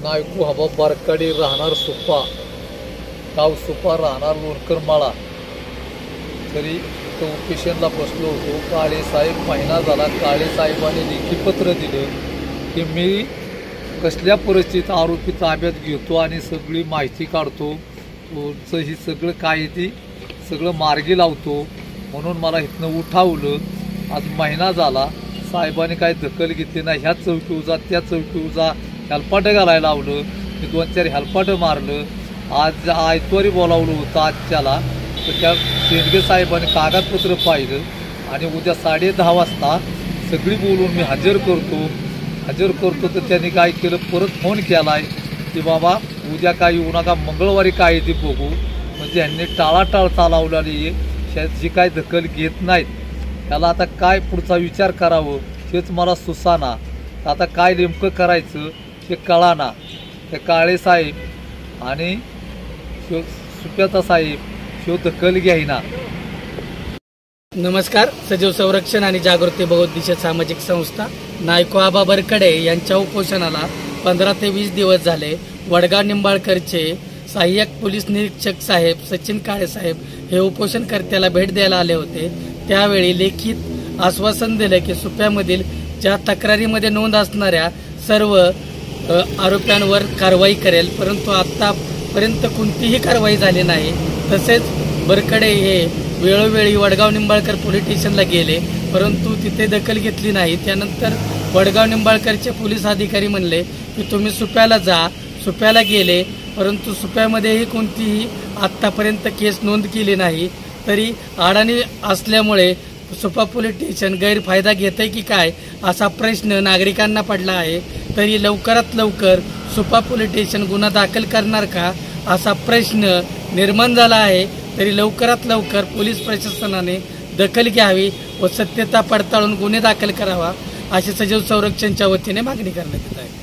नायकू हबा बारकाडी राहणार सुप्पा, गाव सुप्पा, राहणार लोणकरमाळा. तरी तो उपोषणला बसलो होतो. काळेसाहेब महिना झाला. काळेसाहेबांनी लेखी पत्र दिलं की मी कसल्या परिस्थितीत आरोपी ताब्यात घेतो आणि सगळी माहिती काढतो, ही सगळं काय ती सगळं मार्गी लावतो. म्हणून मला इथनं उठावलं. आज महिना झाला. साहेबांनी काही दखल घेतली नाही. ह्या चौकीवर जा, त्या चौकीवर जा, हेलपाटं घालायला लावलं. मी 2-4 हेलपाटं मारलं. आज आयतवारी बोलावलं होतं आजच्याला. तर त्या शेंडगे साहेबांनी कागदपत्र पाहिलं आणि उद्या 10:30 वाजता सगळी बोलून मी हजर करतो. तर त्यांनी काय केलं, परत फोन केला आहे की बाबा उद्या काय येऊ नका, मंगळवारी काय ती बघू. म्हणजे ह्यांनी टाळाटाळ चालवलेली आहे. जी काय दखल घेत नाहीत त्याला आता काय पुढचा विचार करावं हेच मला सुसाना. आता काय नेमकं करायचं हे कळाना. ते काळेसाहेब आणि सुप्रियाता साहेब शिव दखल घ्यायना. नमस्कार. सजीव संरक्षण आणि जागृती बहुउद्देशीय सामाजिक संस्था नायकू आबा बरकडे यांच्या उपोषणाला 15 ते 20 दिवस झाले. वडगाव निंबाळकरचे सहाय्यक पोलीस निरीक्षक साहेब सचिन काळेसाहेब हे उपोषणकर्त्याला भेट द्यायला आले होते. त्यावेळी लेखित आश्वासन दिले की सुप्यामधील ज्या तक्रारीमध्ये नोंद असणाऱ्या सर्व आरोप्यांवर कारवाई करेल, परंतु आतापर्यंत कोणतीही कारवाई झाली नाही. तसेच बरकडे हे वेळोवेळी वडगाव निंबाळकर पोलीस स्टेशनला गेले, परंतु तिथे दखल घेतली नाही. त्यानंतर वडगाव निंबाळकरचे पोलीस अधिकारी म्हणले की तुम्ही सुप्याला जा. सुप्याला गेले, परंतु सुप्यामध्येही कोणतीही आत्तापर्यंत केस नोंद केली नाही. तरी अडाणी असल्यामुळे सुपा पोलीस स्टेशन गैरफायदा घेतंय की काय असा प्रश्न नागरिकांना पडला आहे. तरी लवकरात लवकर सुपा पोलीस स्टेशन गुन्हा दाखल करणार का असा प्रश्न निर्माण झाला आहे. तरी लवकरात लवकर पोलीस प्रशासनाने दखल घ्यावी व सत्यता पडताळून गुन्हे दाखल करावा अशी सजीव संरक्षणच्या वतीने मागणी करण्यात येत आहे.